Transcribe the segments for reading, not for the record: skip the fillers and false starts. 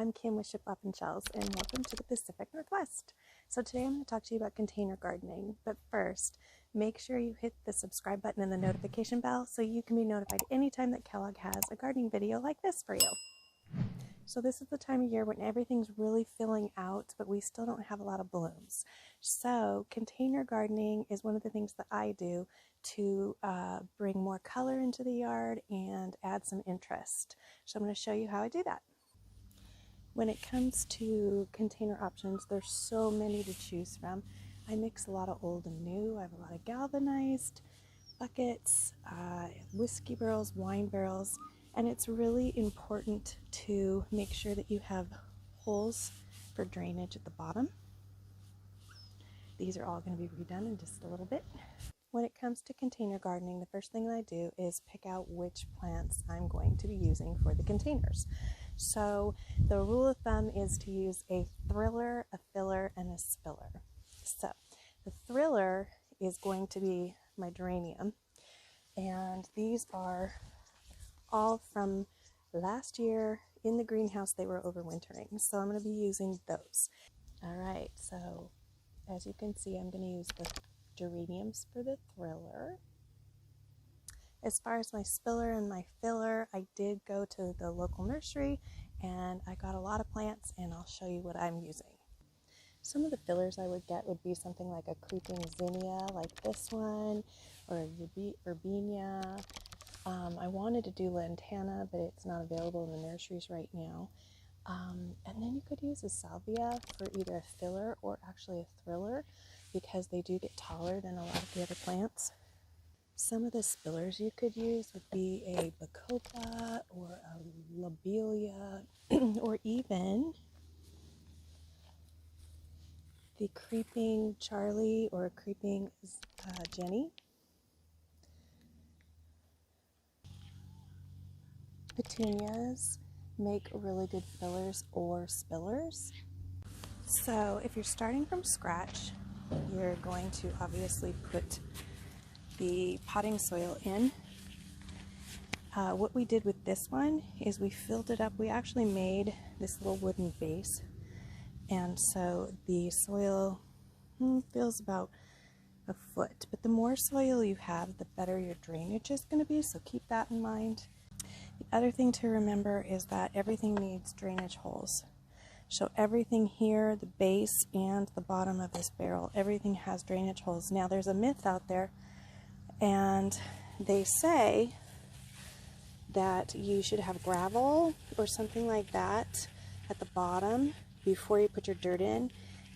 I'm Kim with Ship Up and Shells, and welcome to the Pacific Northwest. So today I'm going to talk to you about container gardening, but first, make sure you hit the subscribe button and the notification bell so you can be notified anytime that Kellogg has a gardening video like this for you. So this is the time of year when everything's really filling out, but we still don't have a lot of blooms. So container gardening is one of the things that I do to bring more color into the yard and add some interest. So I'm going to show you how I do that. When it comes to container options, there's so many to choose from. I mix a lot of old and new. I have a lot of galvanized buckets, whiskey barrels, wine barrels, and it's really important to make sure that you have holes for drainage at the bottom. These are all going to be redone in just a little bit. When it comes to container gardening, the first thing that I do is pick out which plants I'm going to be using for the containers. So the rule of thumb is to use a thriller, a filler, and a spiller. So the thriller is going to be my geranium, and these are all from last year in the greenhouse. They were overwintering, so I'm going to be using those. All right, so as you can see, I'm going to use the geraniums for the thriller. As far as my spiller and my filler, I did go to the local nursery and I got a lot of plants, and I'll show you what I'm using. Some of the fillers I would get would be something like a creeping zinnia like this one, or a verbena. I wanted to do lantana, but it's not available in the nurseries right now. And then you could use a salvia for either a filler or actually a thriller, because they do get taller than a lot of the other plants. Some of the spillers you could use would be a bacopa or a lobelia, or even the creeping Charlie or a creeping Jenny. Petunias make really good fillers or spillers. So if you're starting from scratch, you're going to obviously put the potting soil in. What we did with this one is we filled it up. We actually made this little wooden base, and so the soil fills about a foot, but the more soil you have, the better your drainage is going to be, so keep that in mind. The other thing to remember is that everything needs drainage holes. So everything here, the base and the bottom of this barrel, everything has drainage holes. Now there's a myth out there, and they say that you should have gravel or something like that at the bottom before you put your dirt in.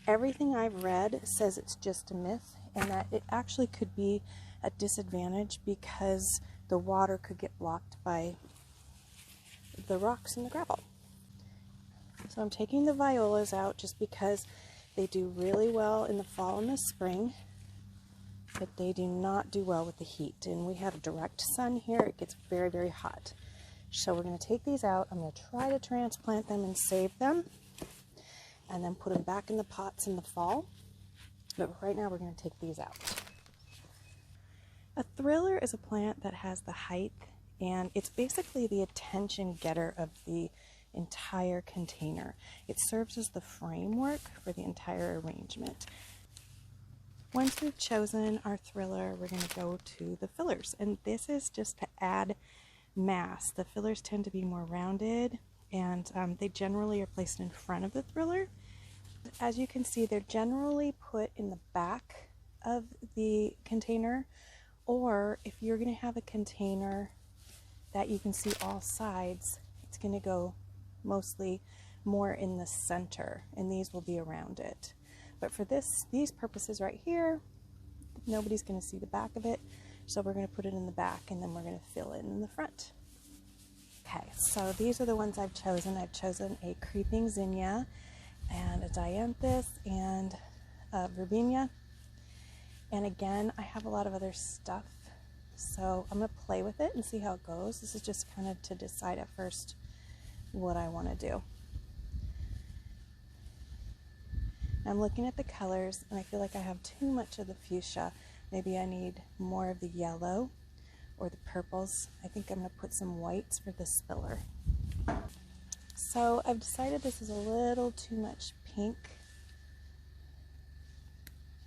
Everything I've read says it's just a myth, and that it actually could be a disadvantage because the water could get blocked by the rocks and the gravel. So I'm taking the violas out just because they do really well in the fall and the spring, but they do not do well with the heat. And we have direct sun here. It gets very, very hot. So we're going to take these out. I'm going to try to transplant them and save them, and then put them back in the pots in the fall. But right now we're going to take these out. A thriller is a plant that has the height, and it's basically the attention getter of the entire container. It serves as the framework for the entire arrangement. Once we've chosen our thriller, we're going to go to the fillers, and this is just to add mass. The fillers tend to be more rounded, and they generally are placed in front of the thriller. As you can see, they're generally put in the back of the container, or if you're going to have a container that you can see all sides, it's going to go mostly more in the center, and these will be around it. But for these purposes right here, nobody's going to see the back of it, so we're going to put it in the back, and then we're going to fill it in the front. Okay, so these are the ones I've chosen. I've chosen a creeping zinnia and a dianthus and a verbena. And again, I have a lot of other stuff, so I'm going to play with it and see how it goes. This is just kind of to decide at first what I want to do. I'm looking at the colors, and I feel like I have too much of the fuchsia. Maybe I need more of the yellow or the purples. I think I'm going to put some whites for the spiller. So I've decided this is a little too much pink.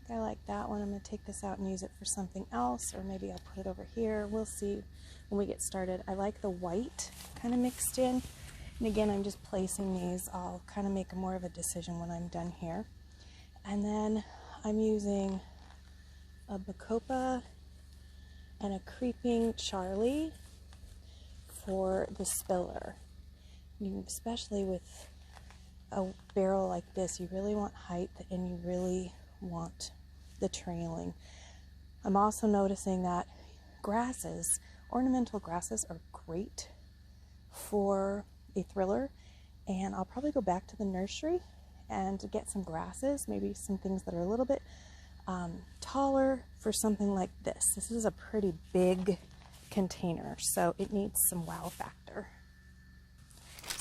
I like that one. I'm going to take this out and use it for something else, or maybe I'll put it over here. We'll see when we get started. I like the white kind of mixed in. And again, I'm just placing these. I'll kind of make more of a decision when I'm done here. And then I'm using a Bacopa and a Creeping Charlie for the spiller. Especially with a barrel like this, you really want height and you really want the trailing. I'm also noticing that grasses, ornamental grasses, are great for a thriller, and I'll probably go back to the nursery and get some grasses, maybe some things that are a little bit taller for something like this. This is a pretty big container, so it needs some wow factor.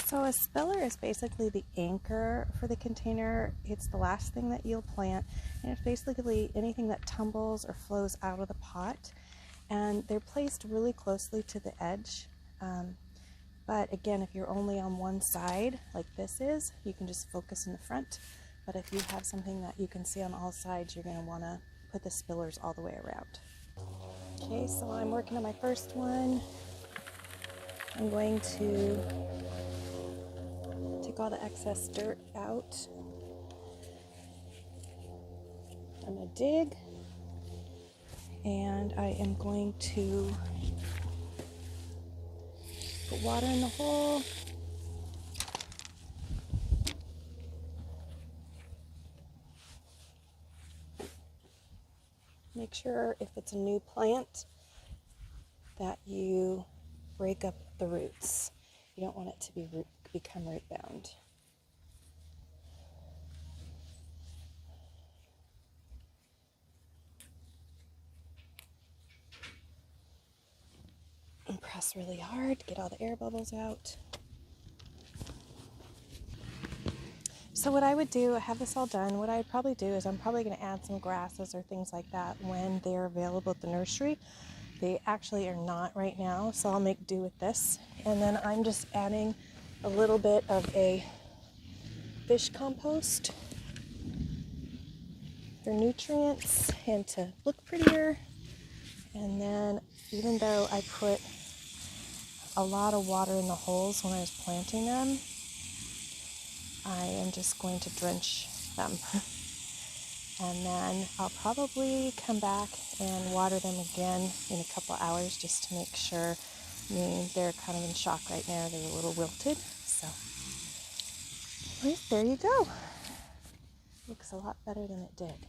So a spiller is basically the anchor for the container. It's the last thing that you'll plant, and it's basically anything that tumbles or flows out of the pot. And they're placed really closely to the edge. But again, if you're only on one side, like this is, you can just focus in the front. But if you have something that you can see on all sides, you're going to want to put the spillers all the way around. Okay, so I'm working on my first one. I'm going to take all the excess dirt out. I'm going to dig, and I am going to put water in the hole. Make sure if it's a new plant that you break up the roots. You don't want it to become root bound. And press really hard, get all the air bubbles out. So what I would do, I have this all done, what I'd probably do is I'm probably going to add some grasses or things like that when they're available at the nursery. They actually are not right now, so I'll make do with this. And then I'm just adding a little bit of a fish compost for nutrients and to look prettier. And then even though I put a lot of water in the holes when I was planting them, I am just going to drench them. And then I'll probably come back and water them again in a couple hours just to make sure. I mean, they're kind of in shock right now. They're a little wilted. So, right, there you go. Looks a lot better than it did.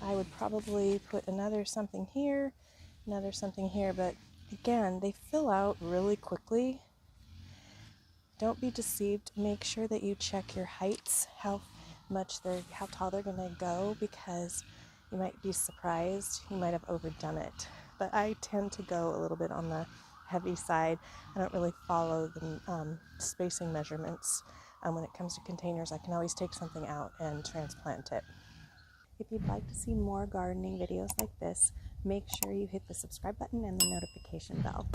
I would probably put another something here, but again, they fill out really quickly. Don't be deceived. Make sure that you check your heights, how tall they're going to go, because you might be surprised. You might have overdone it. But I tend to go a little bit on the heavy side. I don't really follow the spacing measurements. When it comes to containers, I can always take something out and transplant it. If you'd like to see more gardening videos like this, make sure you hit the subscribe button and the notification bell.